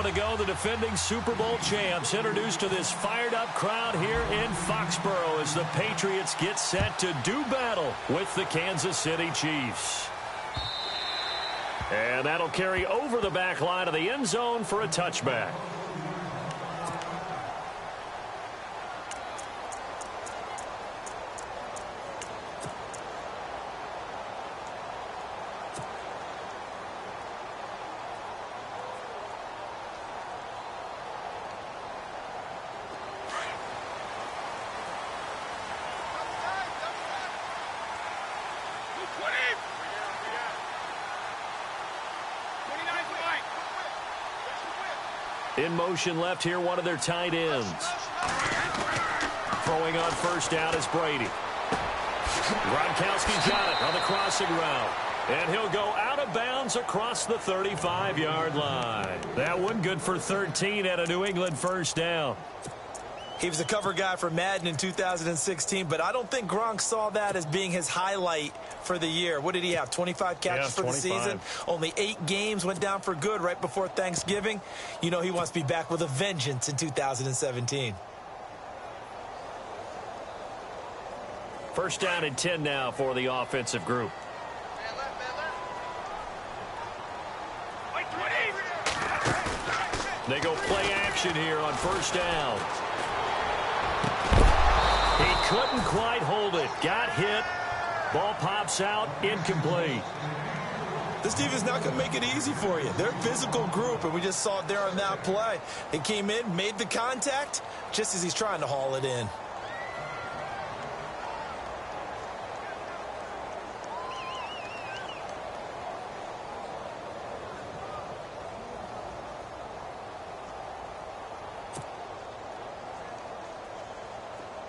moment ago, the defending Super Bowl champs introduced to this fired-up crowd here in Foxborough as the Patriots get set to do battle with the Kansas City Chiefs. And that'll carry over the back line of the end zone for a touchback. In motion left here, one of their tight ends. Throwing on first down is Brady. Gronkowski got it on the crossing route. And he'll go out of bounds across the 35-yard line. That one good for 13 at a New England first down. He was a cover guy for Madden in 2016, but I don't think Gronk saw that as being his highlight for the year. What did he have, 25 catches for the season? Only 8 games, went down for good right before Thanksgiving. You know he wants to be back with a vengeance in 2017. First down and 10 now for the offensive group. They go play action here on first down. He couldn't quite hold it. Got hit. Ball pops out. Incomplete. This defense is not going to make it easy for you. They're a physical group, and we just saw it there on that play. He came in, made the contact, just as he's trying to haul it in.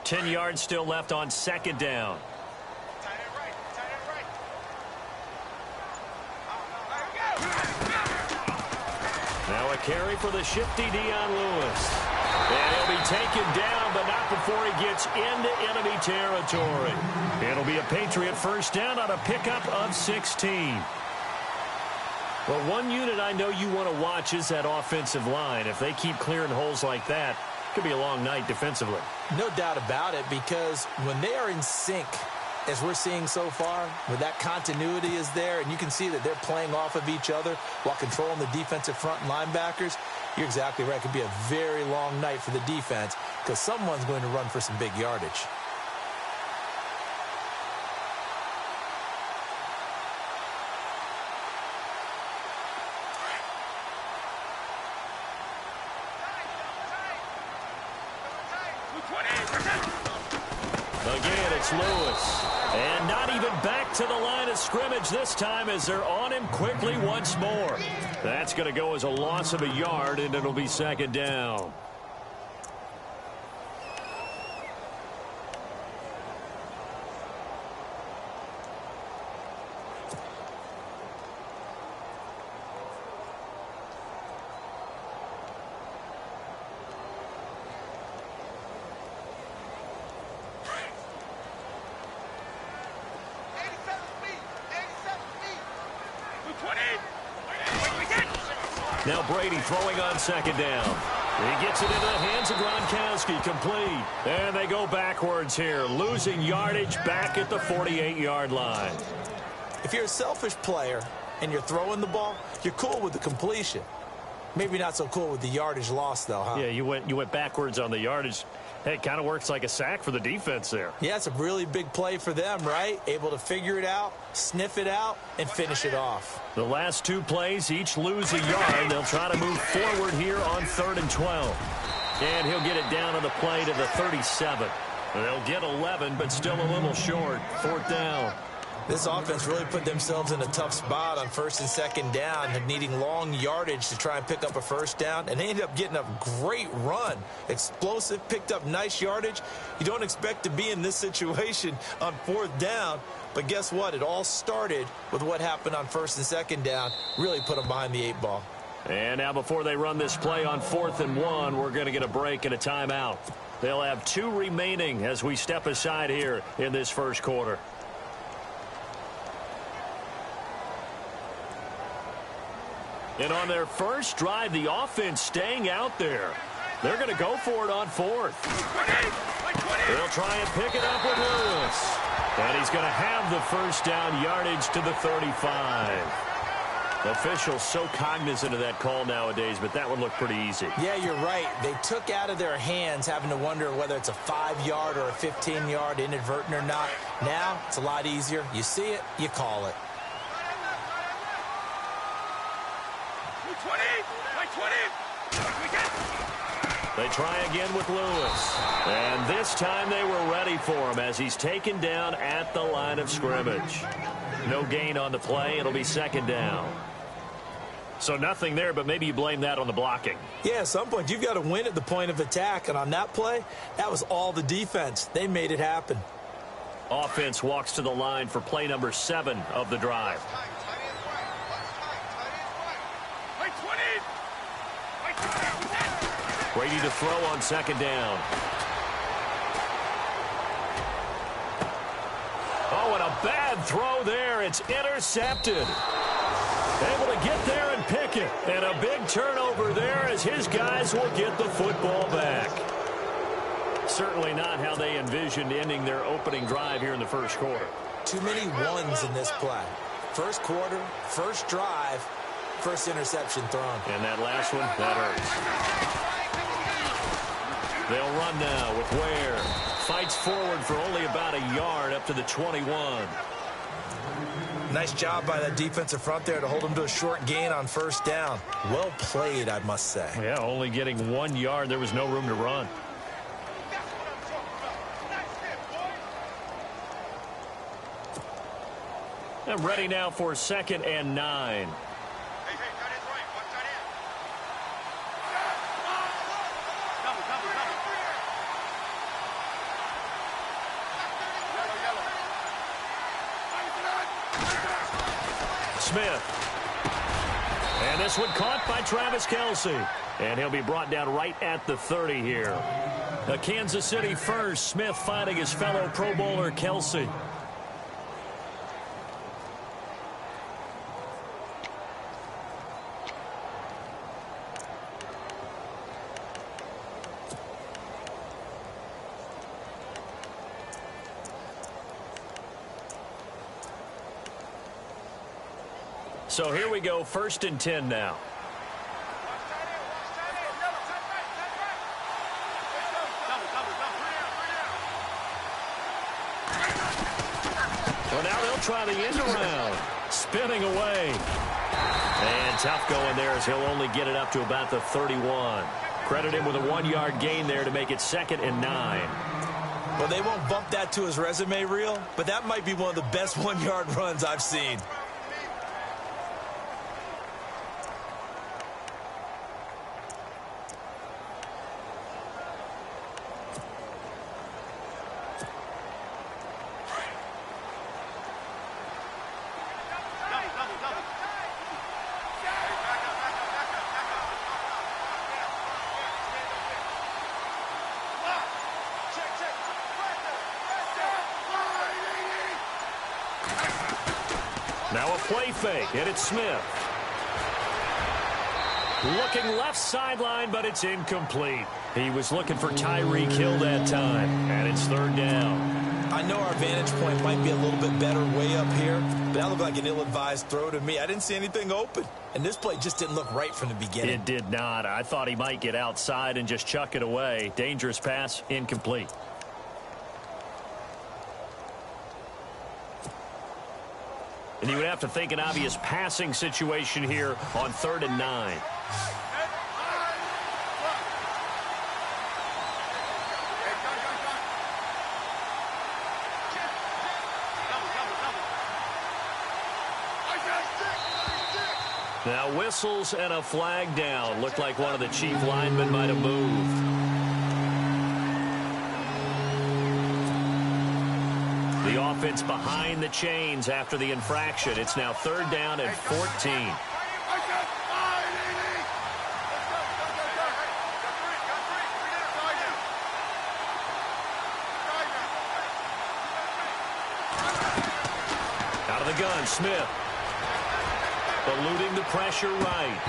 Ten yards still left on second down. Now a carry for the shifty Dion Lewis. And he'll be taken down, but not before he gets into enemy territory. It'll be a Patriot first down on a pickup of 16. Well, one unit I know you want to watch is that offensive line. If they keep clearing holes like that, it could be a long night defensively. No doubt about it, because when they are in sync, as we're seeing so far, where that continuity is there, and you can see that they're playing off of each other while controlling the defensive front and linebackers, you're exactly right. It could be a very long night for the defense because someone's going to run for some big yardage. Again, it's Lewis. And not even back to the line of scrimmage this time as they're on him quickly once more. That's going to go as a loss of a yard, and it'll be second down. Now Brady throwing on second down. He gets it into the hands of Gronkowski, complete. And they go backwards here, losing yardage back at the 48-yard line. If you're a selfish player and you're throwing the ball, you're cool with the completion. Maybe not so cool with the yardage loss, though, huh? Yeah, you went backwards on the yardage. Hey, it kind of works like a sack for the defense there. Yeah, it's a really big play for them, right? Able to figure it out, sniff it out, and finish it off. The last two plays each lose a yard. They'll try to move forward here on 3rd and 12. And he'll get it down on the play to the 37. They'll get 11, but still a little short. 4th down. This offense really put themselves in a tough spot on 1st and 2nd down, needing long yardage to try and pick up a first down, and they ended up getting a great run. Explosive, picked up nice yardage. You don't expect to be in this situation on 4th down, but guess what? It all started with what happened on 1st and 2nd down. Really put them behind the 8 ball. And now before they run this play on 4th and 1, we're going to get a break and a timeout. They'll have 2 remaining as we step aside here in this first quarter. And on their first drive, the offense staying out there. They're going to go for it on fourth. They'll try and pick it up with Lewis. And he's going to have the first down, yardage to the 35. Officials so cognizant of that call nowadays, but that one looked pretty easy. Yeah, you're right. They took out of their hands having to wonder whether it's a 5-yard or a 15-yard inadvertent or not. Now, it's a lot easier. You see it, you call it. They try again with Lewis. And this time they were ready for him as he's taken down at the line of scrimmage. No gain on the play. It'll be second down. So nothing there, but maybe you blame that on the blocking. Yeah, at some point you've got to win at the point of attack. And on that play, that was all the defense. They made it happen. Offense walks to the line for play number 7 of the drive. Ready to throw on second down. Oh, and a bad throw there. It's intercepted. Able to get there and pick it. And a big turnover there as his guys will get the football back. Certainly not how they envisioned ending their opening drive here in the first quarter. Too many ones in this play. First quarter, first drive, first interception thrown. And that last one, that hurts. They'll run now with Ware. Fights forward for only about a yard up to the 21. Nice job by that defensive front there to hold them to a short gain on first down. Well played, I must say. Yeah, only getting 1 yard. There was no room to run. And ready now for 2nd and 9. Smith. And this one caught by Travis Kelce. And he'll be brought down right at the 30 here. A Kansas City first. Smith finding his fellow Pro Bowler Kelce. So here we go, 1st and 10 now. Well, now they'll try the end around. Spinning away. And tough going there as he'll only get it up to about the 31. Credit him with a 1-yard gain there to make it 2nd and 9. Well, they won't bump that to his resume reel, but that might be one of the best 1-yard runs I've seen. Now a play fake, and it's Smith. Looking left sideline, but it's incomplete. He was looking for Tyreek Hill that time, and it's 3rd down. I know our vantage point might be a little bit better way up here, but that looked like an ill-advised throw to me. I didn't see anything open, and this play just didn't look right from the beginning. It did not. I thought he might get outside and just chuck it away. Dangerous pass, incomplete. And you would have to think an obvious passing situation here on 3rd and 9. Now whistles and a flag down. Looked like one of the chief linemen might have moved. The offense behind the chains after the infraction. It's now 3rd down and 14. Out of the gun, Smith. eluding the pressure right.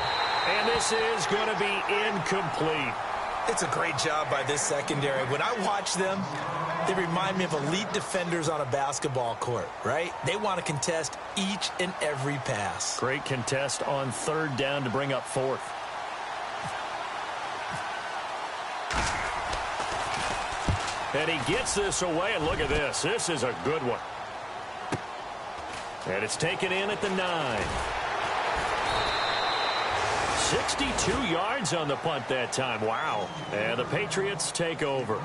And this is going to be incomplete. It's a great job by this secondary. When I watch them, they remind me of elite defenders on a basketball court, right? They want to contest each and every pass. Great contest on third down to bring up fourth. And he gets this away, and look at this. This is a good one. And it's taken in at the 9. 62 yards on the punt that time. Wow. And the Patriots take over.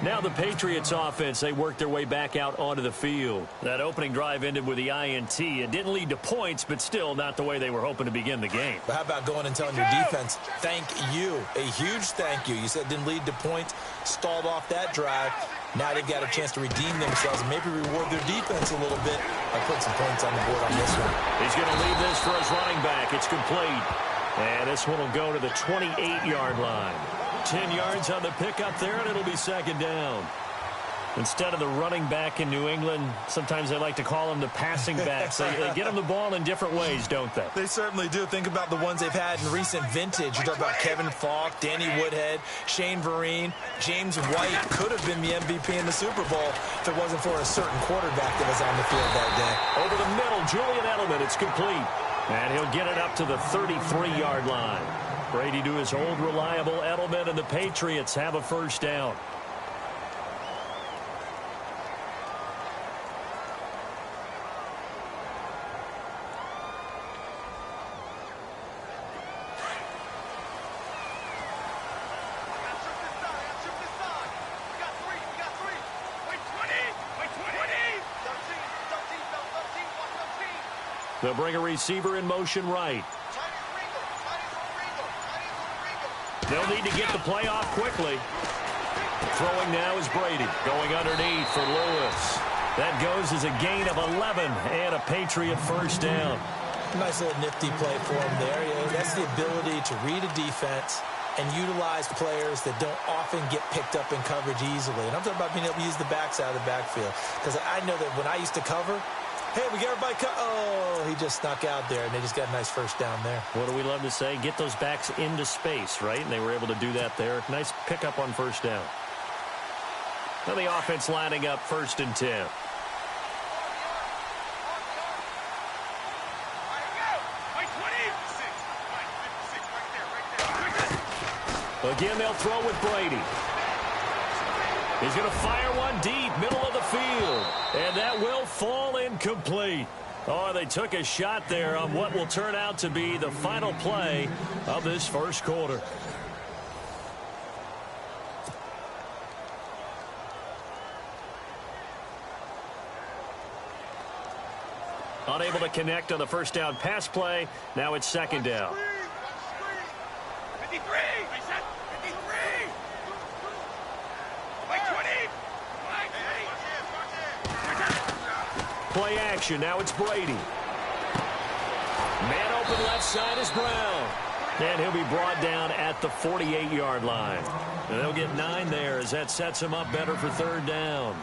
Now the Patriots offense, they work their way back out onto the field. That opening drive ended with the INT. It didn't lead to points, but still not the way they were hoping to begin the game. But how about going and telling your defense, thank you, a huge thank you. You said it didn't lead to points, stalled off that drive. Now they've got a chance to redeem themselves and maybe reward their defense a little bit by putting some points on the board on this one. He's going to leave this for his running back. It's complete. And this one will go to the 28-yard line. 10 yards on the pickup there, and it'll be second down. Instead of the running back in New England, sometimes they like to call them the passing backs. They get them the ball in different ways, don't they? They certainly do. Think about the ones they've had in recent vintage. You talk about Kevin Falk, Danny Woodhead, Shane Vereen, James White could have been the MVP in the Super Bowl if it wasn't for a certain quarterback that was on the field that day. Over the middle, Julian Edelman, it's complete. And he'll get it up to the 33-yard line. Brady to his old reliable Edelman, and the Patriots have a first down. They'll bring a receiver in motion right. They'll need to get the play off quickly. Throwing now is Brady. Going underneath for Lewis. That goes as a gain of 11 and a Patriot first down. Nice little nifty play for him there. Yeah, that's the ability to read a defense and utilize players that don't often get picked up in coverage easily. And I'm talking about being able to use the backside of the backfield. Because I know that when I used to cover, hey, we got everybody cut. Oh, he just snuck out there, and they just got a nice first down there. What do we love to say? Get those backs into space, right? And they were able to do that there. Nice pickup on first down. Now the offense lining up 1st and 10. Again, they'll throw with Brady. He's going to fire one deep, middle of the field. And that will fall incomplete. Oh, they took a shot there on what will turn out to be the final play of this first quarter. Unable to connect on the first down pass play. Now it's second down. 53! Play action. Now it's Brady. Man open left side is Brown. And he'll be brought down at the 48-yard line. And they'll get 9 there as that sets him up better for third down.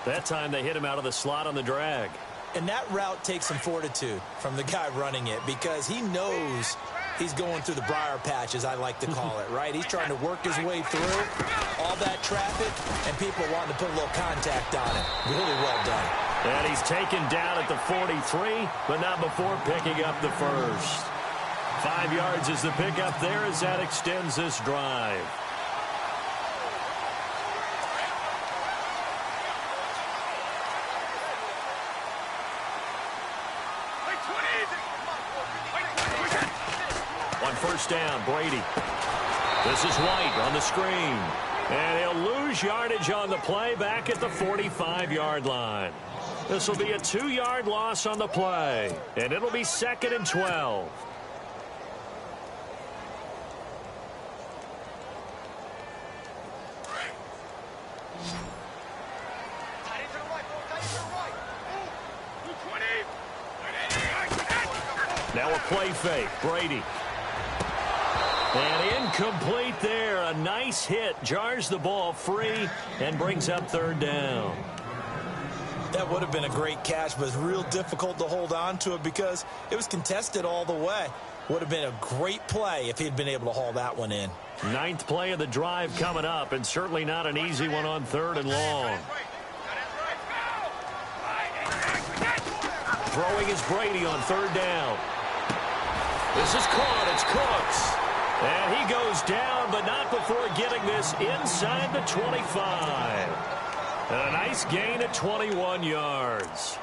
That time they hit him out of the slot on the drag. And that route takes some fortitude from the guy running it because he knows he's going through the briar patch, as I like to call it, right? He's trying to work his way through all that traffic, and people wanting to put a little contact on it. Really well done. And he's taken down at the 43, but not before picking up the first. 5 yards is the pickup there as that extends this drive. On first down, Brady. This is White on the screen. And he'll lose yardage on the play back at the 45-yard line. This will be a 2-yard loss on the play. And it'll be 2nd and 12. Now a play fake. Brady. And incomplete there. A nice hit. Jars the ball free and brings up third down. That would have been a great catch, but it's real difficult to hold on to it because it was contested all the way. Would have been a great play if he'd been able to haul that one in. 9th play of the drive coming up, and certainly not an easy one on 3rd and long. Throwing is Brady on 3rd down. This is caught. It's Cooks. And he goes down, but not before getting this inside the 25. And a nice gain at 21 yards.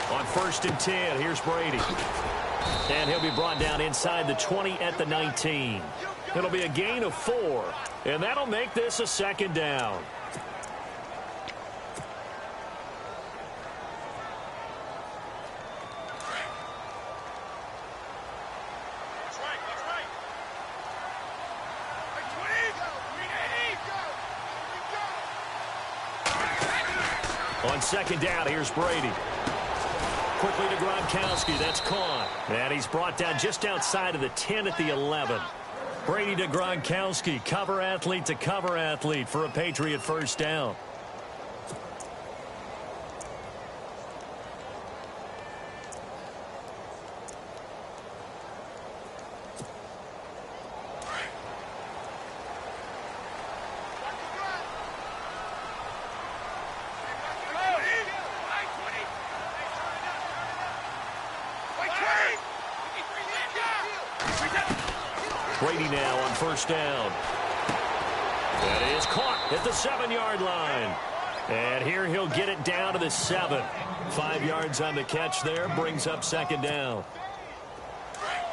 On 1st and 10, here's Brady. And he'll be brought down inside the 20 at the 19. It'll be a gain of 4, and that'll make this a 2nd down. On 2nd down, here's Brady. Quickly to Gronkowski. That's caught. And he's brought down just outside of the 10 at the 11. Brady to Gronkowski. Cover athlete to cover athlete for a Patriot 1st down. Brady now on 1st down. That is caught at the 7-yard line. And here he'll get it down to the 7. 5 yards on the catch there, brings up 2nd down.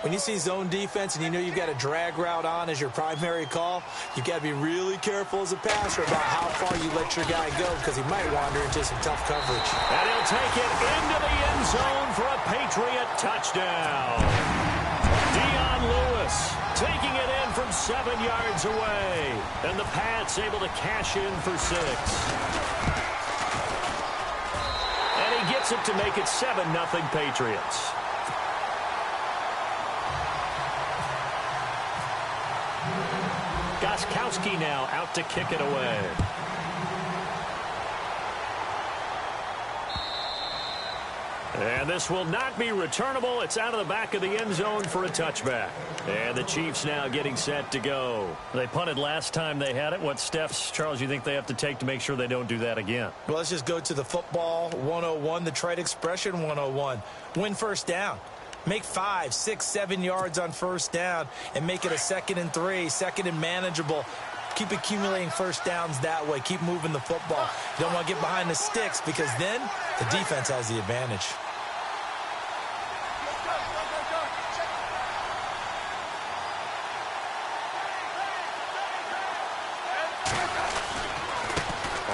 When you see zone defense and you know you've got a drag route on as your primary call, you've got to be really careful as a passer about how far you let your guy go because he might wander into some tough coverage. And he'll take it into the end zone for a Patriot touchdown. Dion Lewis taking it in from 7 yards away. And the Pats able to cash in for 6. And he gets it to make it 7-0 Patriots. Gronkowski now out to kick it away. And this will not be returnable. It's out of the back of the end zone for a touchback. And the Chiefs now getting set to go. They punted last time they had it. What steps, Charles, you think they have to take to make sure they don't do that again? Well, let's just go to the football 101, the trade expression 101. Win 1st down. Make 5, 6, 7 yards on 1st down and make it a 2nd and 3, 2nd and manageable. Keep accumulating 1st downs that way. Keep moving the football. You don't want to get behind the sticks because then the defense has the advantage.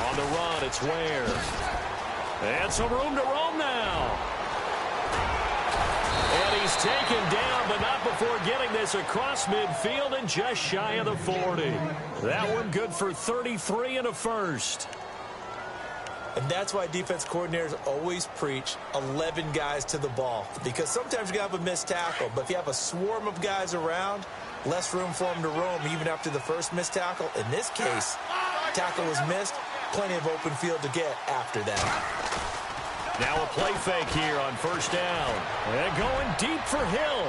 On the run, it's Ware. And some room to roam now. And he's taken down, but not before getting this across midfield and just shy of the 40. That one good for 33 and a 1st. And that's why defense coordinators always preach 11 guys to the ball. Because sometimes you have a missed tackle, but if you have a swarm of guys around, less room for them to roam even after the first missed tackle. In this case, tackle was missed, plenty of open field to get after that. Now a play fake here on 1st down. And going deep for Hill.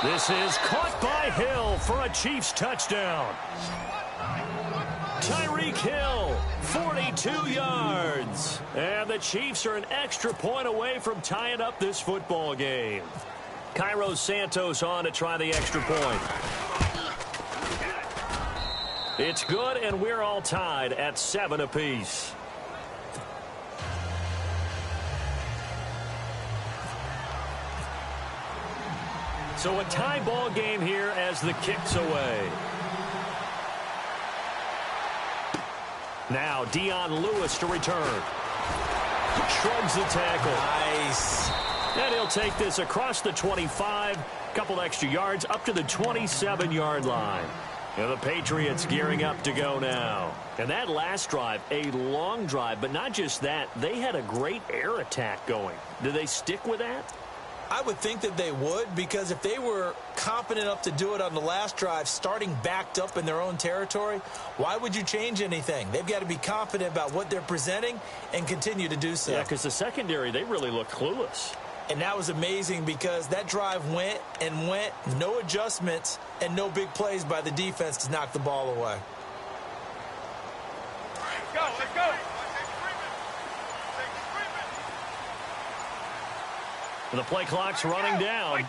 This is caught by Hill for a Chiefs touchdown. Tyreek Hill, 42 yards. And the Chiefs are an extra point away from tying up this football game. Cairo Santos on to try the extra point. It's good, and we're all tied at 7 apiece. So a tie ball game here as the kick's away. Now Dion Lewis to return. Shrugs the tackle. Nice. And he'll take this across the 25, couple extra yards up to the 27-yard line. And the Patriots gearing up to go now. And that last drive, a long drive, but not just that. They had a great air attack going. Do they stick with that? I would think that they would, because if they were confident enough to do it on the last drive, starting backed up in their own territory, why would you change anything? They've got to be confident about what they're presenting and continue to do so. Yeah, because the secondary, they really look clueless. And that was amazing because that drive went and went, no adjustments and no big plays by the defense to knock the ball away. Let's go, let's go. The play clock's running down.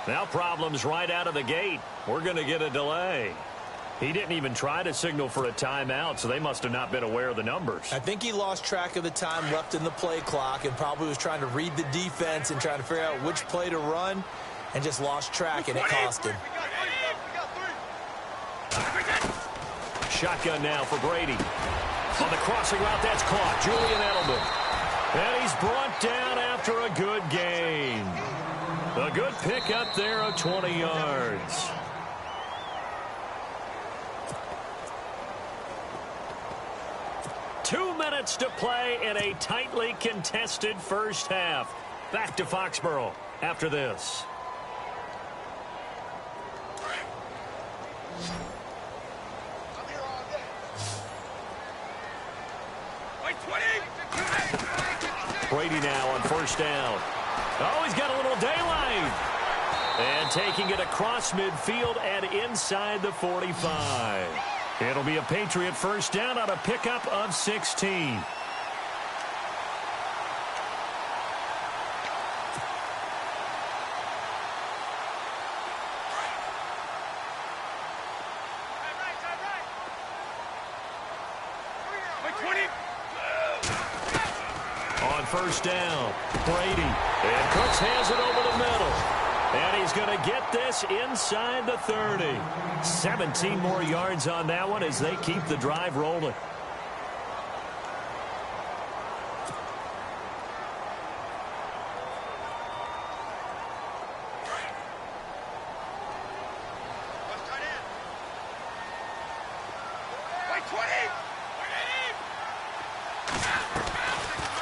Now problems right out of the gate. We're going to get a delay. He didn't even try to signal for a timeout, so they must have not been aware of the numbers. I think he lost track of the time left in the play clock and probably was trying to read the defense and trying to figure out which play to run and just lost track, and it cost him. Shotgun now for Brady. On the crossing route, that's caught. Julian Edelman. And he's brought down after a good gain. A good pickup there of 20 yards. Two minutes to play in a tightly contested first half. Back to Foxborough after this. Brady now on first down. Oh, he's got a little daylight. And taking it across midfield and inside the 45. It'll be a Patriot first down on a pickup of 16. On first down, Brady. And Cooks has it over the middle. And he's going to get this inside the 30. 17 more yards on that one as they keep the drive rolling.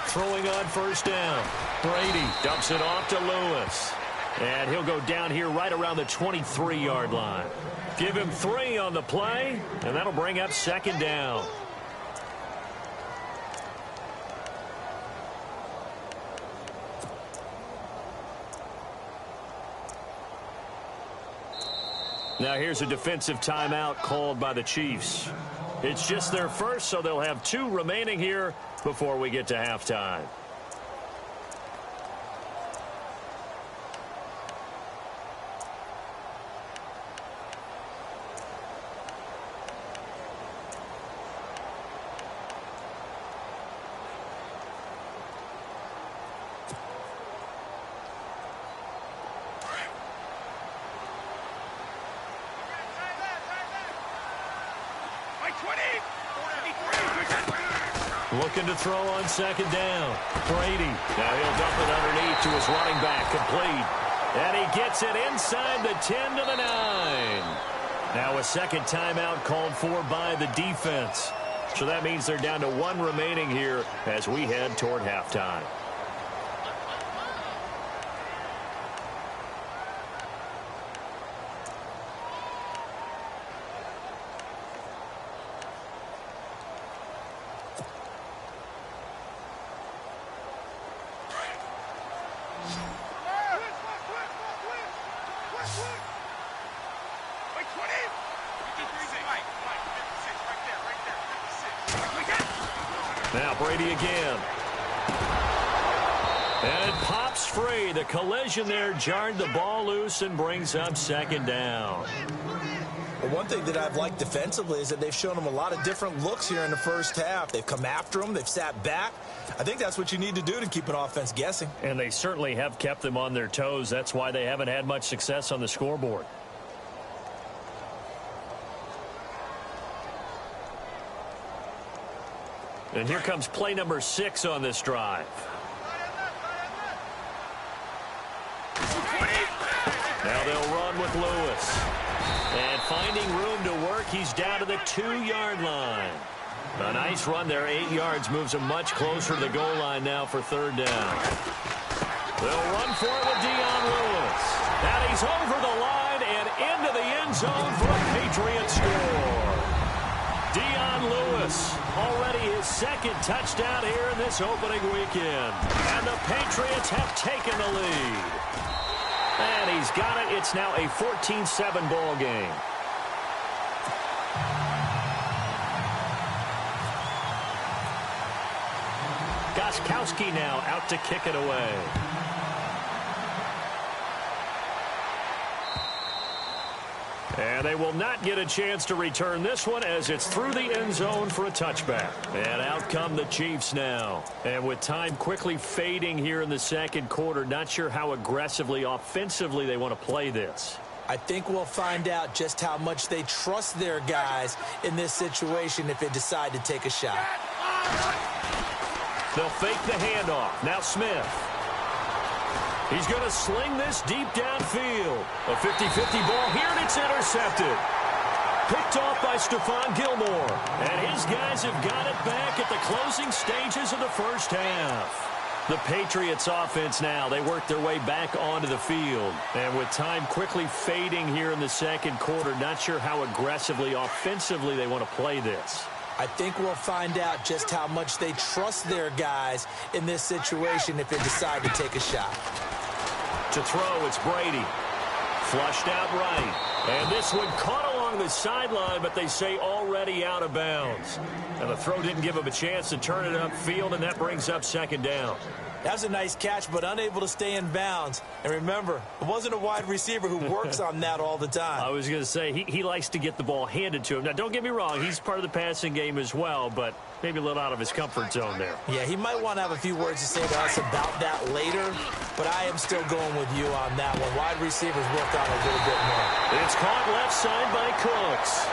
Throwing on first down. Brady dumps it off to Lewis. And he'll go down here right around the 23-yard line. Give him 3 on the play, and that'll bring up second down. Now here's a defensive timeout called by the Chiefs. It's just their first, so they'll have 2 remaining here before we get to halftime. Looking to throw on second down. Brady. Now he'll dump it underneath to his running back. Complete. And he gets it inside the 10 to the 9. Now a second timeout called for by the defense. So that means they're down to 1 remaining here as we head toward halftime. Now Brady again. And it pops free. The collision there jarred the ball loose and brings up second down. Well, one thing that I've liked defensively is that they've shown them a lot of different looks here in the first half. They've come after them. They've sat back. I think that's what you need to do to keep an offense guessing. And they certainly have kept them on their toes. That's why they haven't had much success on the scoreboard. And here comes play number 6 on this drive. Now they'll run with Lewis. And finding room to work, he's down to the 2-yard line. A nice run there, 8 yards, moves him much closer to the goal line now for 3rd down. They'll run for it with Dion Lewis. And he's over the line and into the end zone for a Patriot score. Dion Lewis, already his 2nd touchdown here in this opening weekend. And the Patriots have taken the lead. And he's got it. It's now a 14-7 ball game. Gostkowski now out to kick it away. And they will not get a chance to return this one as it's through the end zone for a touchback. And out come the Chiefs now. And with time quickly fading here in the 2nd quarter, not sure how aggressively, offensively they want to play this. I think we'll find out just how much they trust their guys in this situation if they decide to take a shot. They'll fake the handoff. Now Smith. He's going to sling this deep downfield. A 50-50 ball here, and it's intercepted. Picked off by Stephon Gilmore. And his guys have got it back at the closing stages of the first half. The Patriots offense now, they work their way back onto the field. And with time quickly fading here in the 2nd quarter, not sure how aggressively, offensively they want to play this. I think we'll find out just how much they trust their guys in this situation if they decide to take a shot. To throw, it's Brady. Flushed out right. And this one caught along the sideline, but they say already out of bounds. And the throw didn't give him a chance to turn it upfield, and that brings up 2nd down. That was a nice catch, but unable to stay in bounds. And remember, it wasn't a wide receiver who works on that all the time. I was going to say, he likes to get the ball handed to him. Now, don't get me wrong, he's part of the passing game as well, but maybe a little out of his comfort zone there. Yeah, he might want to have a few words to say to us about that later, but I am still going with you on that one. Wide receivers work on it a little bit more. It's caught left side by Cooks.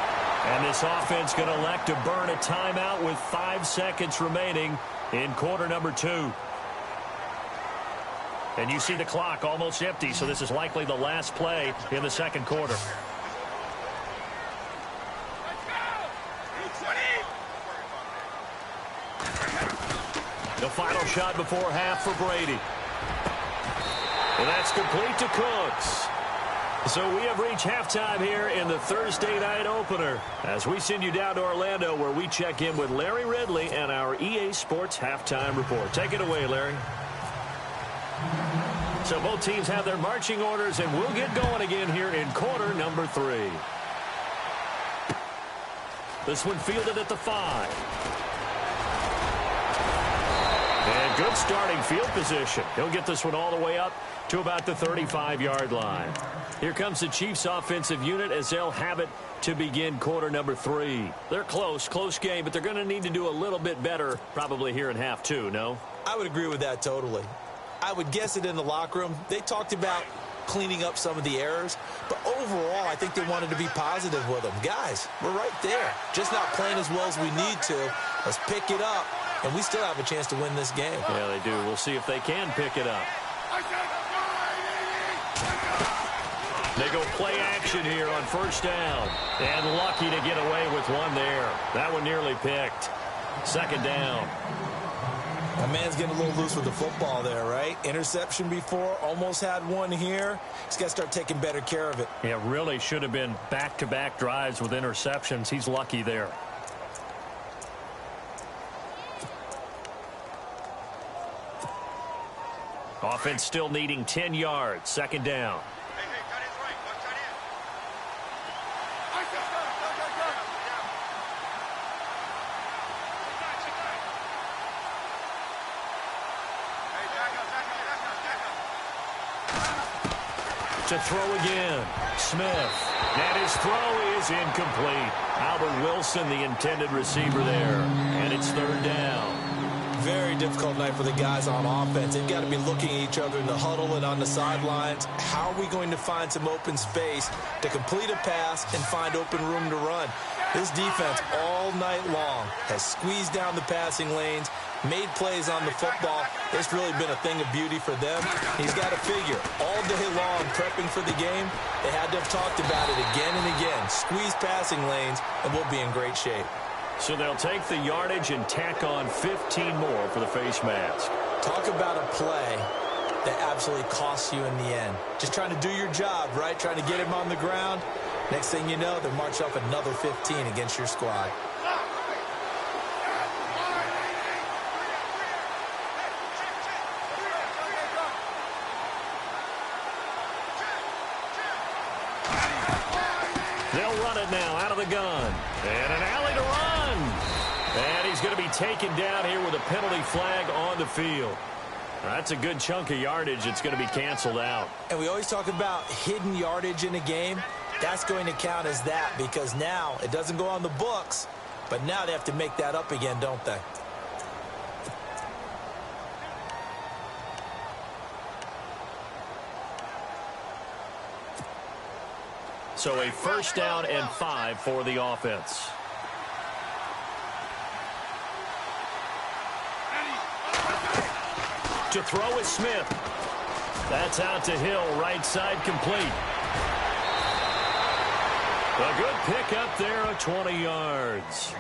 And this offense going to elect to burn a timeout with 5 seconds remaining in quarter number 2. And you see the clock almost empty, so this is likely the last play in the 2nd quarter. The final shot before half for Brady. And that's complete to Cooks. So we have reached halftime here in the Thursday night opener as we send you down to Orlando where we check in with Larry Ridley and our EA Sports Halftime Report. Take it away, Larry. So both teams have their marching orders, and we'll get going again here in quarter number 3. This one fielded at the 5. And good starting field position. He'll get this one all the way up to about the 35-yard line. Here comes the Chiefs offensive unit as they'll have it to begin quarter number 3. They're close game, but they're going to need to do a little bit better probably here in half 2, no? I would agree with that totally. I would guess it in the locker room. They talked about cleaning up some of the errors, but overall, I think they wanted to be positive with them. Guys, we're right there. Just not playing as well as we need to. Let's pick it up, and we still have a chance to win this game. Yeah, they do. We'll see if they can pick it up. They go play action here on 1st down, and lucky to get away with one there. That one nearly picked. 2nd down. My man's getting a little loose with the football there, right? Interception before, almost had one here. He's got to start taking better care of it. Yeah, really should have been back-to-back drives with interceptions. He's lucky there. Offense still needing 10 yards. 2nd down. To throw again. Smith. And his throw is incomplete. Albert Wilson, the intended receiver there. And it's 3rd down. Very difficult night for the guys on offense. They've got to be looking at each other in the huddle and on the sidelines. How are we going to find some open space to complete a pass and find open room to run? This defense all night long has squeezed down the passing lanes, made plays on the football. It's really been a thing of beauty for them. He's got to figure, all day long prepping for the game, they had to have talked about it again and again. Squeeze passing lanes, and we'll be in great shape. So they'll take the yardage and tack on 15 more for the face mask. Talk about a play that absolutely costs you in the end. Just trying to do your job, right? Trying to get him on the ground. Next thing you know, they're marching up another 15 against your squad. They'll run it now out of the gun. And an alley to run. And he's going to be taken down here with a penalty flag on the field. That's a good chunk of yardage. It's going to be canceled out. And we always talk about hidden yardage in a game. That's going to count as that because now it doesn't go on the books, but now they have to make that up again, don't they? So a first down and 5 for the offense. To throw is Smith. That's out to Hill, right side complete. A good pick up there at 20 yards.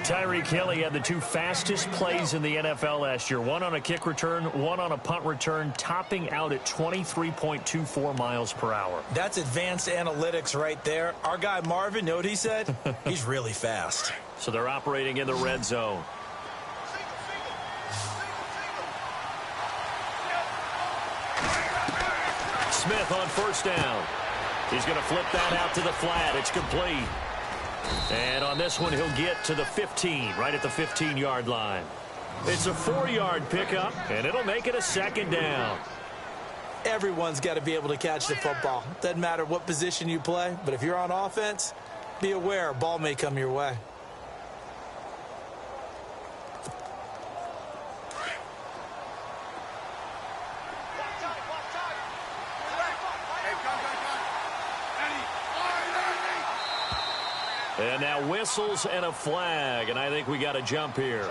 Tyreek Hill had the 2 fastest plays in the NFL last year. One on a kick return, one on a punt return, topping out at 23.24 miles per hour. That's advanced analytics right there. Our guy Marvin, know what he said? He's really fast. So they're operating in the red zone. Smith on first down. He's going to flip that out to the flat. It's complete. And on this one, he'll get to the 15, right at the 15-yard line. It's a 4-yard pickup, and it'll make it a second down. Everyone's got to be able to catch the football. Doesn't matter what position you play, but if you're on offense, be aware a ball may come your way. And now whistles and a flag, and I think we got a jump here.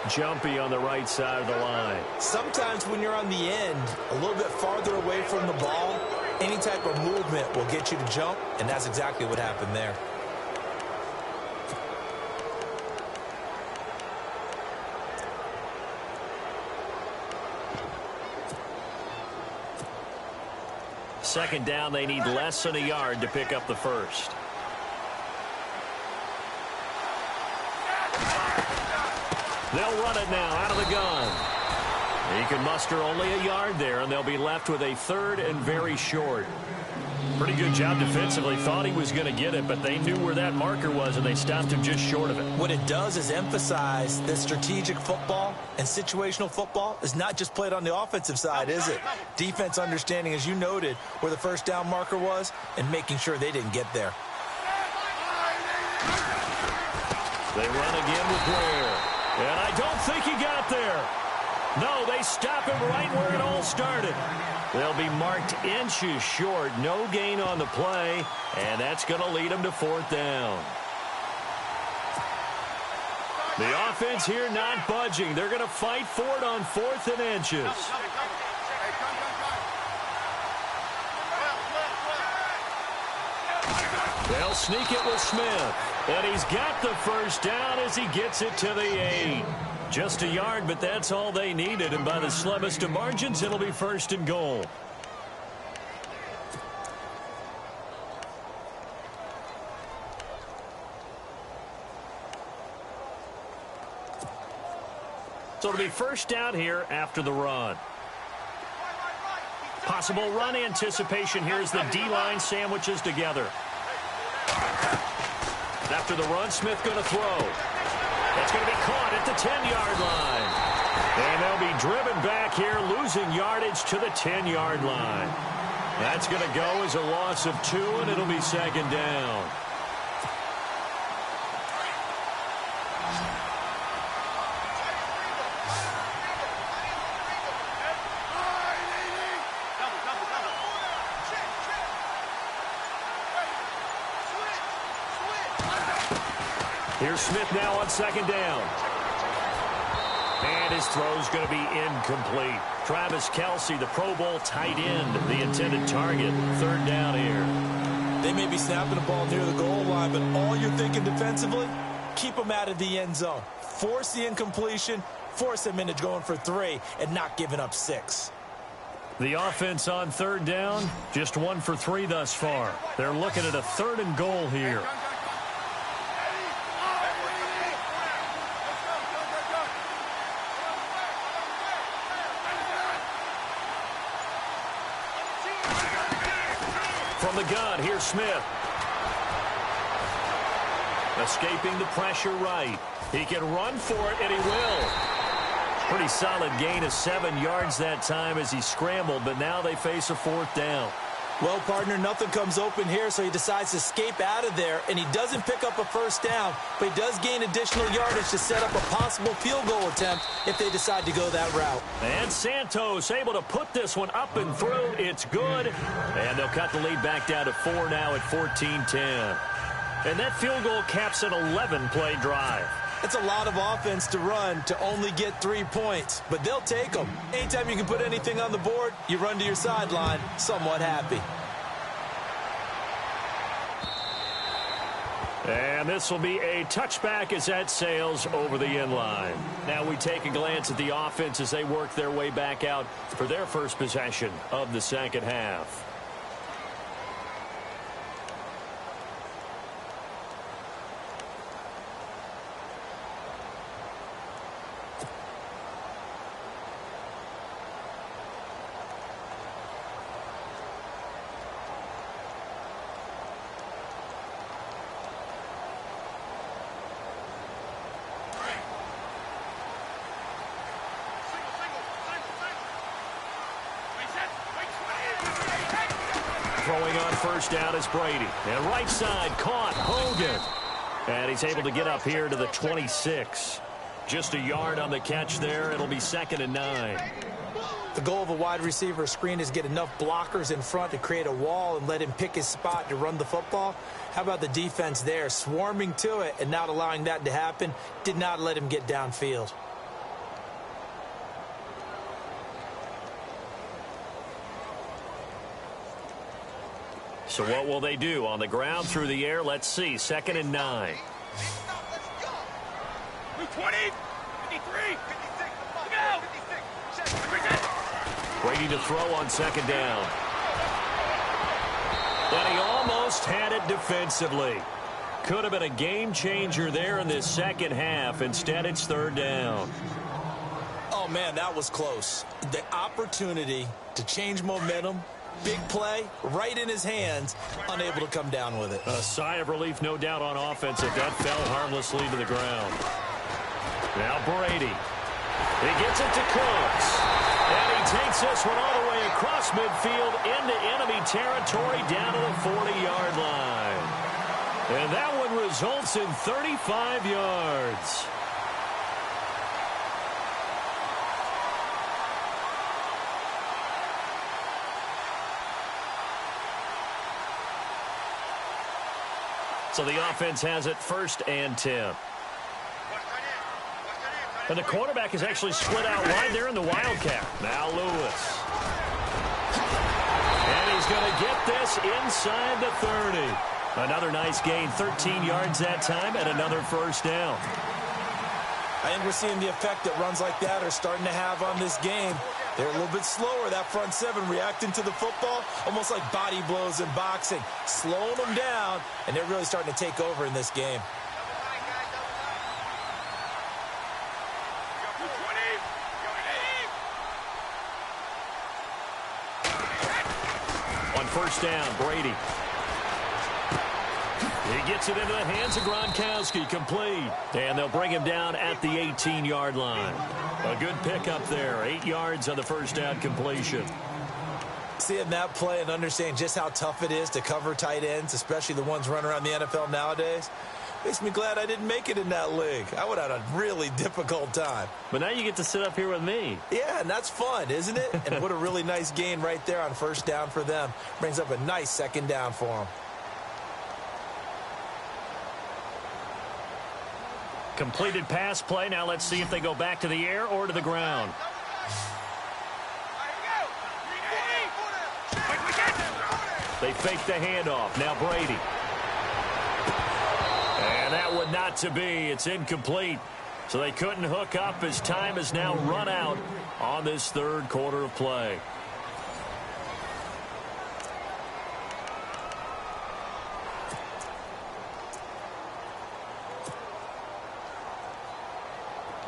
Jumpy on the right side of the line. Sometimes when you're on the end, a little bit farther away from the ball, any type of movement will get you to jump, and that's exactly what happened there. Second down, they need less than a yard to pick up the first. They'll run it now out of the gun. He can muster only a yard there, and they'll be left with a third and very short. Pretty good job defensively. Thought he was going to get it, but they knew where that marker was, and they stopped him just short of it. What it does is emphasize that strategic football and situational football is not just played on the offensive side, is it? Defense understanding, as you noted, where the first down marker was and making sure they didn't get there. They run again with Blair. And I don't think he got there. No, they stop him right where it all started. They'll be marked inches short. No gain on the play, and that's going to lead them to fourth down. The offense here not budging. They're going to fight for it on 4th and inches. They'll sneak it with Smith. And he's got the first down as he gets it to the 8. Just a yard, but that's all they needed. And by the slimmest of margins, it'll be 1st and goal. So it'll be first down here after the run. Possible run anticipation here as the D-line sandwiches together. After the run, Smith going to throw. That's going to be caught at the 10-yard line. And they'll be driven back here, losing yardage to the 10-yard line. That's going to go as a loss of 2, and it'll be second down. Here's Smith now on second down. And his throw's going to be incomplete. Travis Kelce, the Pro Bowl tight end, the intended target. Third down here. They may be snapping the ball near the goal line, but all you're thinking defensively, keep them out of the end zone. Force the incompletion, force them into going for 3, and not giving up 6. The offense on third down, just 1 for 3 thus far. They're looking at a 3rd and goal here. From the gun, here's Smith. Escaping the pressure right. He can run for it, and he will. Pretty solid gain of 7 yards that time as he scrambled, but now they face a 4th down. Well, partner, nothing comes open here, so he decides to escape out of there, and he doesn't pick up a 1st down, but he does gain additional yardage to set up a possible field goal attempt if they decide to go that route. And Santos able to put this one up and through. It's good, and they'll cut the lead back down to 4 now at 14-10. And that field goal caps an 11-play drive. It's a lot of offense to run to only get 3 points, but they'll take them. Anytime you can put anything on the board, you run to your sideline somewhat happy. And this will be a touchback as that sails over the end line. Now we take a glance at the offense as they work their way back out for their first possession of the second half. Throwing on first down is Brady. And right side caught Hogan. And he's able to get up here to the 26. Just a yard on the catch there. It'll be 2nd and 9. The goal of a wide receiver screen is get enough blockers in front to create a wall and let him pick his spot to run the football. How about the defense there? Swarming to it and not allowing that to happen. Did not let him get downfield. So what will they do? On the ground, through the air, let's see. 2nd and 9. 20, 53, 56, Brady to throw on 2nd down. And he almost had it defensively. Could have been a game changer there in this second half. Instead, it's 3rd down. Oh, man, that was close. The opportunity to change momentum, big play, right in his hands, unable to come down with it. A sigh of relief, no doubt, on offense if that fell harmlessly to the ground. Now Brady. He gets it to Cooks. And he takes this one all the way across midfield into enemy territory down to the 40-yard line. And that one results in 35 yards. So the offense has it 1st and 10. And the quarterback is actually split out wide there in the Wildcat. Now Lewis. And he's going to get this inside the 30. Another nice gain, 13 yards that time, and another 1st down. I think we're seeing the effect that runs like that are starting to have on this game. They're a little bit slower, that front 7, reacting to the football, almost like body blows in boxing, slowing them down, and they're really starting to take over in this game. On 1st down, Brady. He gets it into the hands of Gronkowski, complete. And they'll bring him down at the 18-yard line. A good pickup there, 8 yards on the 1st down completion. Seeing that play and understanding just how tough it is to cover tight ends, especially the ones running around the NFL nowadays, makes me glad I didn't make it in that league. I would have had a really difficult time. But now you get to sit up here with me. Yeah, and that's fun, isn't it? And what a really nice gain right there on 1st down for them. Brings up a nice 2nd down for them. Completed pass play. Now let's see if they go back to the air or to the ground. They fake the handoff. Now Brady. And that would not to be. It's incomplete. So they couldn't hook up as time has now run out on this third quarter of play.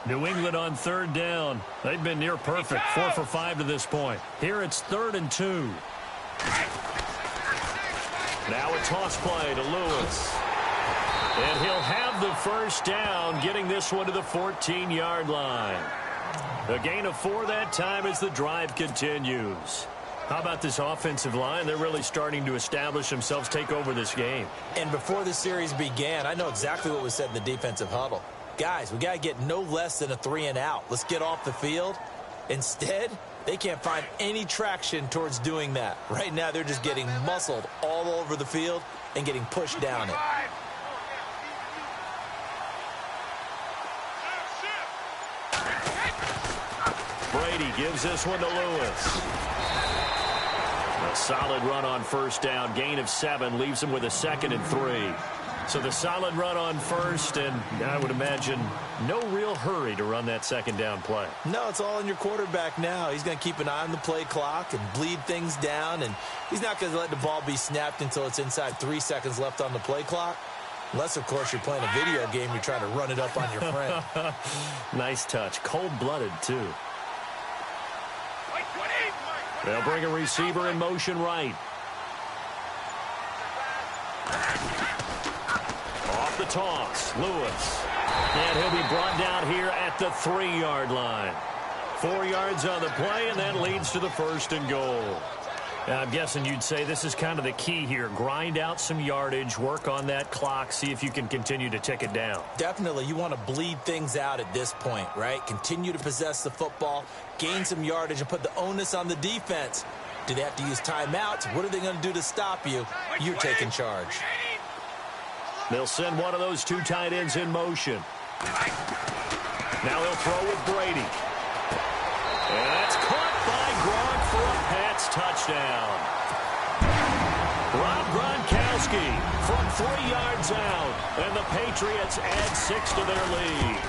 New England on third down. They've been near perfect. 4 for 5 to this point. Here it's 3rd and 2. Now a toss play to Lewis. And he'll have the first down, getting this one to the 14-yard line. A gain of 4 that time as the drive continues. How about this offensive line? They're really starting to establish themselves, take over this game. And before the series began, I know exactly what was said in the defensive huddle. Guys, we got to get no less than a 3 and out. Let's get off the field. Instead, they can't find any traction towards doing that. Right now, they're just getting muscled all over the field and getting pushed down it. Brady gives this one to Lewis. A solid run on first down. Gain of 7 leaves him with a 2nd and 3. So the solid run on first, and I would imagine no real hurry to run that second down play. No, it's all in your quarterback now. He's going to keep an eye on the play clock and bleed things down, and he's not going to let the ball be snapped until it's inside 3 seconds left on the play clock. Unless, of course, you're playing a video game, you're trying to run it up on your friend. Nice touch. Cold-blooded, too. They'll bring a receiver in motion right. Off the toss, Lewis. And he'll be brought down here at the 3-yard line. 4 yards on the play, and that leads to the 1st and goal. Now, I'm guessing you'd say this is kind of the key here. Grind out some yardage, work on that clock, see if you can continue to tick it down. Definitely. You want to bleed things out at this point, right? Continue to possess the football, gain some yardage, and put the onus on the defense. Do they have to use timeouts? What are they going to do to stop you? You're taking charge. They'll send one of those 2 tight ends in motion. Now they'll throw with Brady. And that's caught by Gronk for a Pats touchdown. Rob Gronkowski from 3 yards out. And the Patriots add 6 to their lead.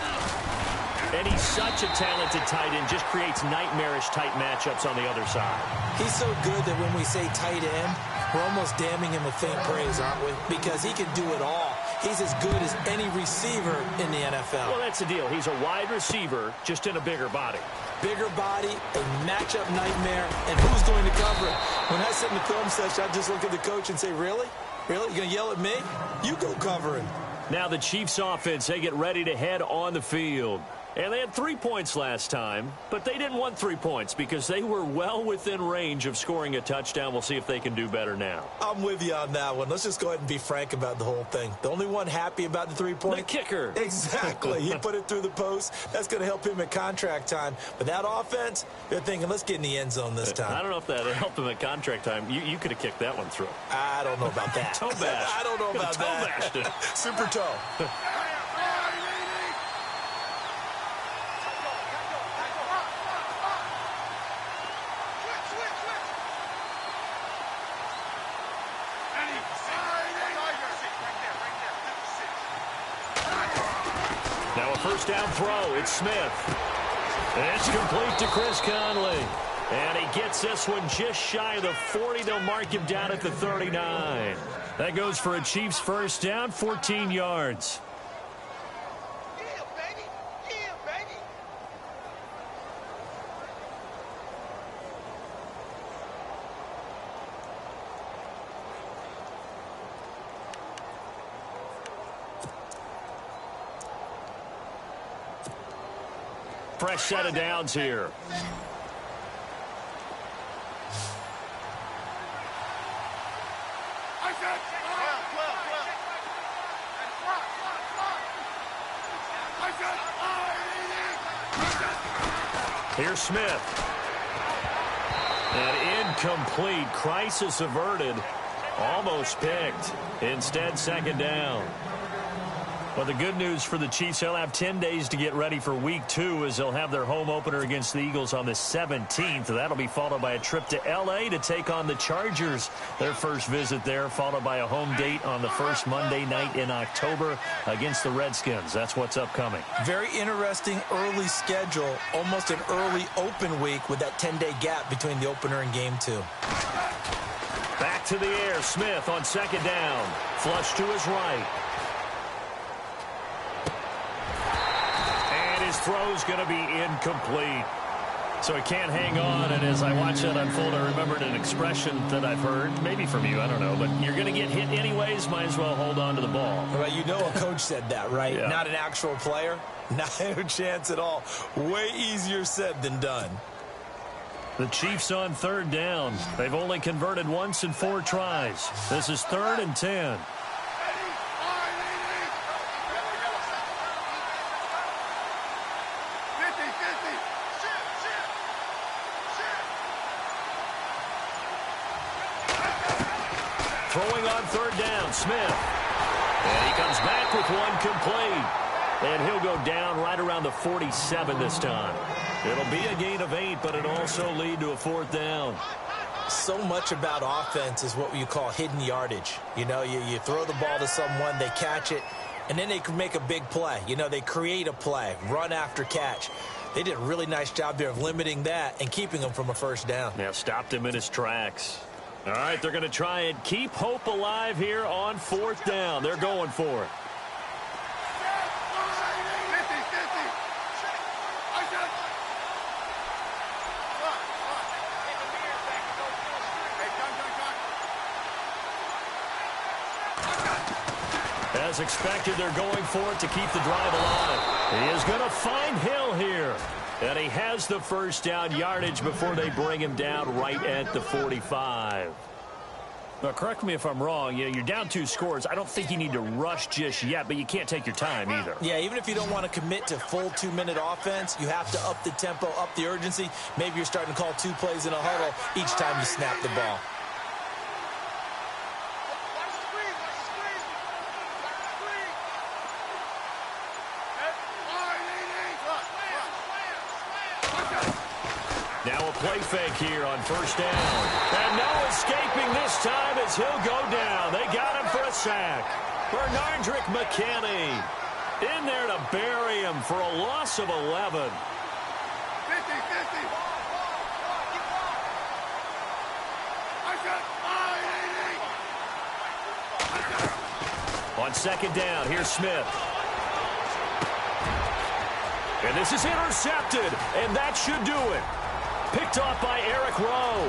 And he's such a talented tight end, just creates nightmarish tight matchups on the other side. He's so good that when we say tight end, we're almost damning him with faint praise, aren't we? Because he can do it all. He's as good as any receiver in the NFL. Well, that's the deal. He's a wide receiver, just in a bigger body. Bigger body, a matchup nightmare, and who's going to cover it? When I sit in the film session, I just look at the coach and say, really? Really? You're going to yell at me? You go cover him. Now the Chiefs offense, they get ready to head on the field. And they had 3 points last time, but they didn't want 3 points because they were well within range of scoring a touchdown. We'll see if they can do better now. I'm with you on that one. Let's just go ahead and be frank about the whole thing. The only one happy about the 3-point? The kicker. Exactly. He put it through the post. That's going to help him at contract time. But that offense, they're thinking, let's get in the end zone this time. I don't know if that helped him at contract time. You could have kicked that one through. I don't know about that. Toe bash. I don't know about that. Toe bashed. Super toe. Now a first down throw. It's Smith. And it's complete to Chris Conley. And he gets this one just shy of the 40. They'll mark him down at the 39. That goes for a Chiefs first down, 14 yards. Yeah, baby. Yeah, baby. Fresh set of downs here. Here's Smith. And incomplete. Crisis averted. Almost picked. Instead, second down. Well, the good news for the Chiefs, they'll have 10 days to get ready for Week 2 as they'll have their home opener against the Eagles on the 17th. That'll be followed by a trip to L.A. to take on the Chargers. Their first visit there, followed by a home date on the first Monday night in October against the Redskins. That's what's upcoming. Very interesting early schedule, almost an early open week with that 10-day gap between the opener and Game 2. Back to the air, Smith on second down. Flush to his right. His throw's going to be incomplete. So he can't hang on, and as I watch that unfold, I remembered an expression that I've heard, maybe from you, I don't know, but you're going to get hit anyways, might as well hold on to the ball. Well, you know a coach said that, right? Yeah. Not an actual player. Not a chance at all. Way easier said than done. The Chiefs on third down. They've only converted once in 4 tries. This is 3rd and 10. Throwing on third down, Smith. And he comes back with one complete. And he'll go down right around the 47 this time. It'll be a gain of 8, but it'll also lead to a 4th down. So much about offense is what you call hidden yardage. You know, you throw the ball to someone, they catch it, and then they can make a big play. You know, they create a play, run after catch. They did a really nice job there of limiting that and keeping him from a first down. Yeah, stopped him in his tracks. All right, they're going to try and keep hope alive here on 4th down. They're going for it. As expected, they're going for it to keep the drive alive. He is going to find Hill here. And he has the first down yardage before they bring him down right at the 45. Now, correct me if I'm wrong. You're down 2 scores. I don't think you need to rush just yet, but you can't take your time either. Yeah, even if you don't want to commit to full 2-minute offense, you have to up the tempo, up the urgency. Maybe you're starting to call 2 plays in a huddle each time you snap the ball. Now a play fake here on first down. And no escaping this time as he'll go down. They got him for a sack. Bernardrick McKinney in there to bury him for a loss of 11. 50-50. On second down, here's Smith. And this is intercepted, and that should do it. Picked off by Eric Rowe.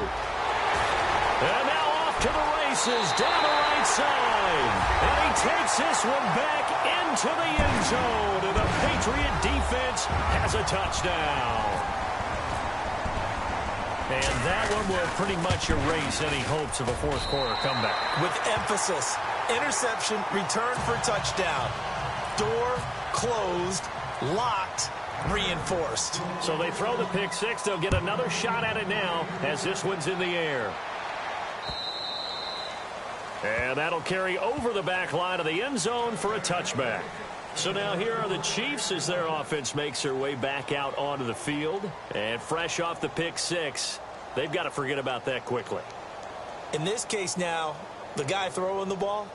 And now off to the races down the right side. And he takes this one back into the end zone. And the Patriot defense has a touchdown. And that one will pretty much erase any hopes of a fourth-quarter comeback. With emphasis, interception, return for touchdown. Door closed, locked, reinforced. So they throw the pick six. They'll get another shot at it now as this one's in the air. And that'll carry over the back line of the end zone for a touchback. So now here are the Chiefs as their offense makes their way back out onto the field. And fresh off the pick six, they've got to forget about that quickly. In this case now, the guy throwing the ball,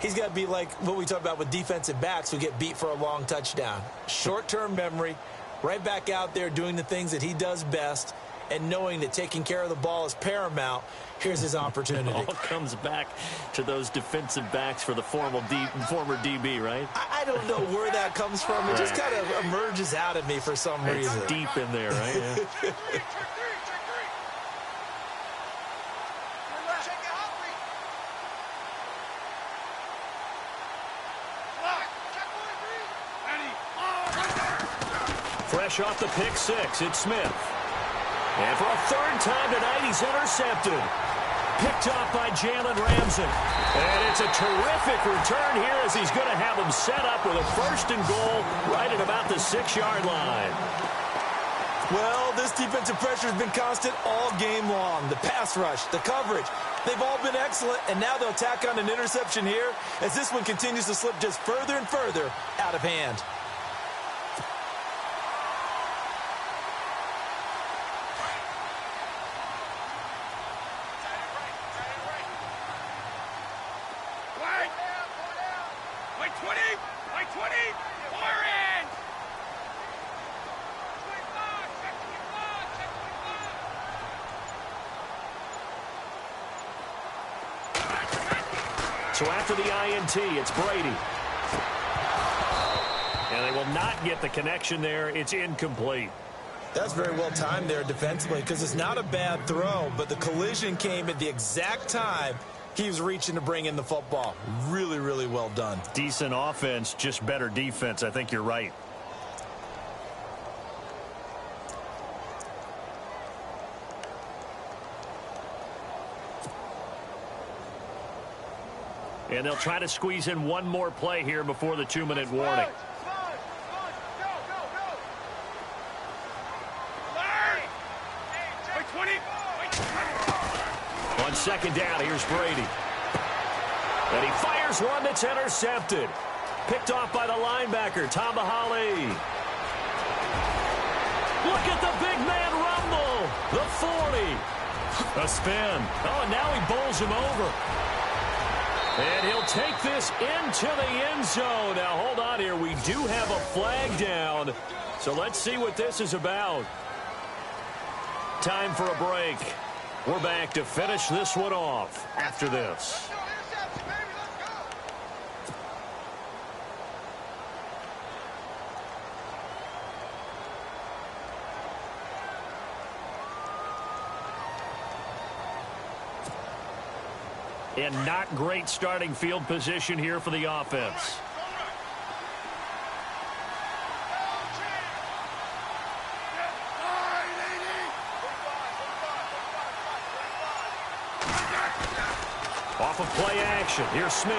he's got to be like what we talk about with defensive backs who get beat for a long touchdown. Short-term memory, right back out there doing the things that he does best, and knowing that taking care of the ball is paramount. Here's his opportunity. It all comes back to those defensive backs for the former DB, right? I don't know where that comes from. It just kind of emerges out of me for some reason. It's deep in there, right? Yeah. Fresh off the pick six, it's Smith. And for a third time tonight, he's intercepted. Picked off by Jalen Ramsey. And it's a terrific return here as he's going to have him set up with a 1st and goal right at about the 6-yard line. Well, this defensive pressure has been constant all game long. The pass rush, the coverage, they've all been excellent, and now they'll tack on an interception here as this one continues to slip just further and further out of hand. So after the INT, it's Brady. And they will not get the connection there. It's incomplete. That's very well timed there defensively because it's not a bad throw, but the collision came at the exact time he was reaching to bring in the football. Really, really well done. Decent offense, just better defense. I think you're right. And they'll try to squeeze in one more play here before the 2-minute warning. On second down, here's Brady. And he fires one that's intercepted. Picked off by the linebacker, Tamahali. Look at the big man rumble. The 40. A spin. Oh, and now he bowls him over. And he'll take this into the end zone. Now, hold on here. We do have a flag down. So let's see what this is about. Time for a break. We're back to finish this one off after this. And not great starting field position here for the offense. Off of play action, here's Smith.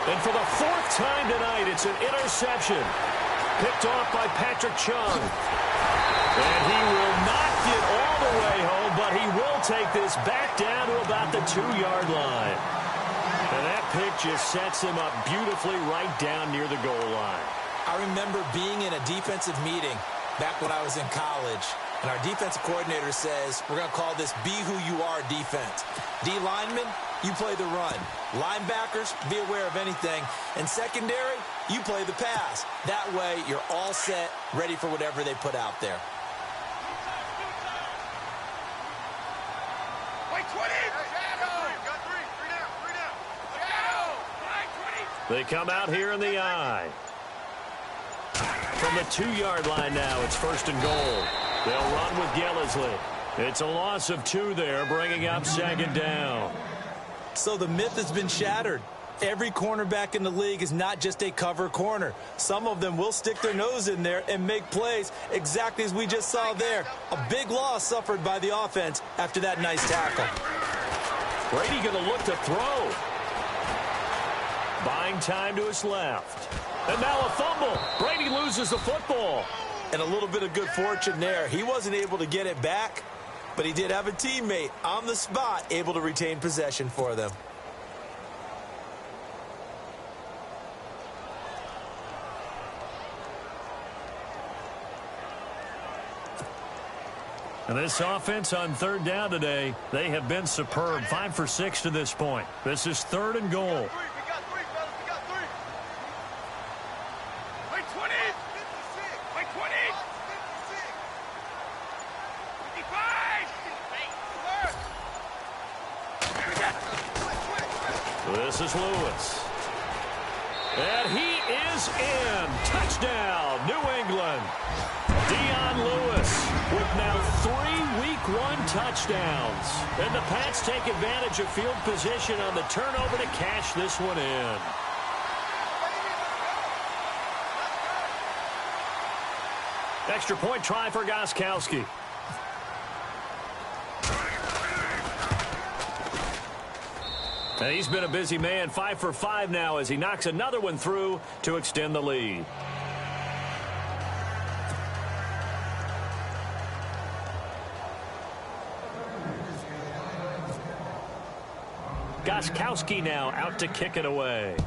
And for the 4th time tonight, it's an interception. Picked off by Patrick Chung. And he will not get all the way home, but he will take this back down to about the 2-yard line. And that pick just sets him up beautifully right down near the goal line. I remember being in a defensive meeting back when I was in college, and our defensive coordinator says, we're going to call this be who you are defense. D linemen, you play the run. Linebackers, be aware of anything. And secondary, you play the pass. That way, you're all set, ready for whatever they put out there. They come out here in the eye. From the 2-yard line now, it's 1st and goal. They'll run with Gillisley. It's a loss of 2 there, bringing up 2nd down. So the myth has been shattered. Every cornerback in the league is not just a cover corner. Some of them will stick their nose in there and make plays exactly as we just saw there. A big loss suffered by the offense after that nice tackle. Brady going to look to throw. Buying time to his left. And now a fumble. Brady loses the football. And a little bit of good fortune there. He wasn't able to get it back, but he did have a teammate on the spot able to retain possession for them. And this offense on 3rd down today, they have been superb. 5 for 6 to this point. This is 3rd and goal. This is Lewis. And he is in. Touchdown, New England. Dion Lewis with now 3 Week 1 touchdowns. And the Pats take advantage of field position on the turnover to cash this one in. Extra point try for Gostkowski. And he's been a busy man, 5 for 5 now as he knocks another one through to extend the lead. Gostkowski now out to kick it away.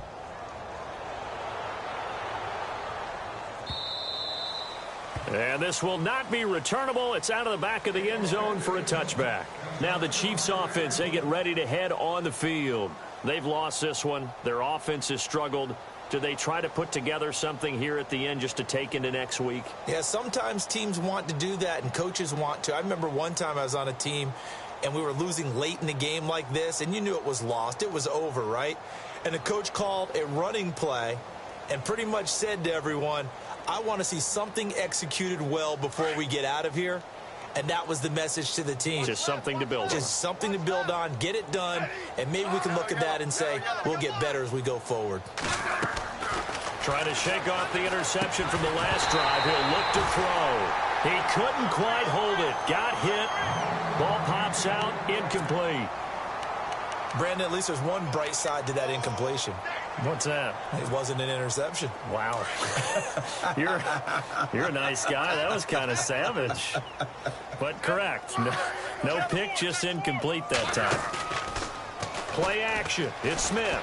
And this will not be returnable. It's out of the back of the end zone for a touchback. Now the Chiefs offense, they get ready to head on the field. They've lost this one. Their offense has struggled. Do they try to put together something here at the end just to take into next week? Yeah, sometimes teams want to do that and coaches want to. I remember one time I was on a team and we were losing late in the game like this, and you knew it was lost. It was over, right? And the coach called a running play and pretty much said to everyone, I want to see something executed well before we get out of here. And that was the message to the team. Just something to build on. Just something to build on, get it done, and maybe we can look at that and say, we'll get better as we go forward. Trying to shake off the interception from the last drive. He'll look to throw. He couldn't quite hold it. Got hit. Ball pops out. Incomplete. Brandon, at least there's one bright side to that incompletion. What's that? It wasn't an interception. Wow. You're a nice guy. That was kind of savage. But correct. No pick, just incomplete that time. Play action. It's Smith.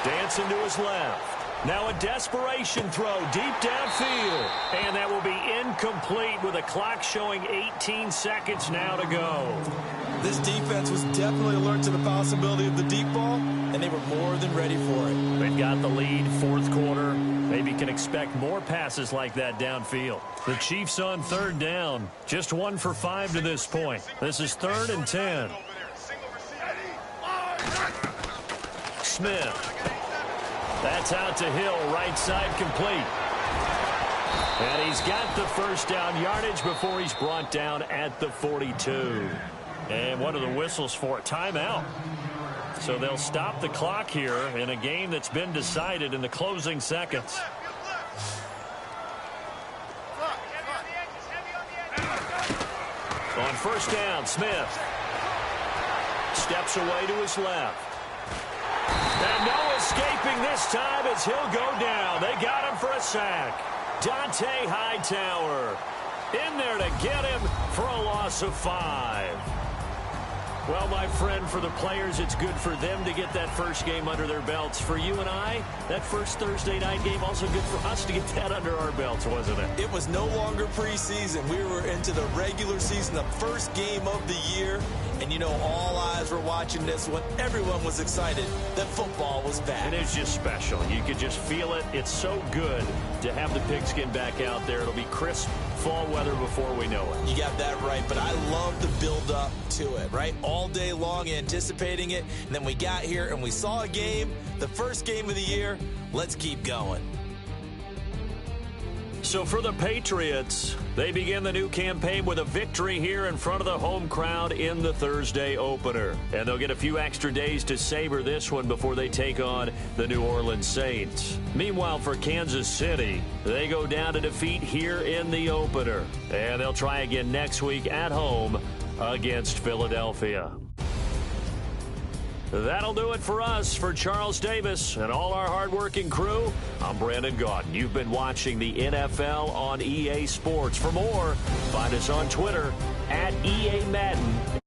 Dancing to his left. Now a desperation throw deep downfield. And that will be incomplete with a clock showing 18 seconds now to go. This defense was definitely alert to the possibility of the deep ball, and they were more than ready for it. They've got the lead, fourth quarter. Maybe can expect more passes like that downfield. The Chiefs on third down. Just 1 for 5 to this point. This is 3rd and 10. Smith. That's out to Hill, right side complete. And he's got the first down yardage before he's brought down at the 42. And what are the whistles for? Timeout. So they'll stop the clock here in a game that's been decided in the closing seconds. On first down, Smith steps away to his left. And no escaping this time as he'll go down. They got him for a sack. Dante Hightower in there to get him for a loss of 5. Well, my friend, for the players, it's good for them to get that first game under their belts. For you and I, that first Thursday night game, also good for us to get that under our belts, wasn't it? It was no longer preseason. We were into the regular season, the first game of the year. And, you know, all eyes were watching this one. Everyone was excited that football was back. It is just special. You could just feel it. It's so good to have the pigskin back out there. It'll be crisp fall weather before we know it. You got that right, but I love the build-up to it, right? All day long anticipating it, and then we got here and we saw a game, the first game of the year. Let's keep going. So for the Patriots, they begin the new campaign with a victory here in front of the home crowd in the Thursday opener. And they'll get a few extra days to savor this one before they take on the New Orleans Saints. Meanwhile, for Kansas City, they go down to defeat here in the opener. And they'll try again next week at home against Philadelphia. That'll do it for us. For Charles Davis and all our hardworking crew, I'm Brandon Gaudin. You've been watching the NFL on EA Sports. For more, find us on Twitter @EA Madden.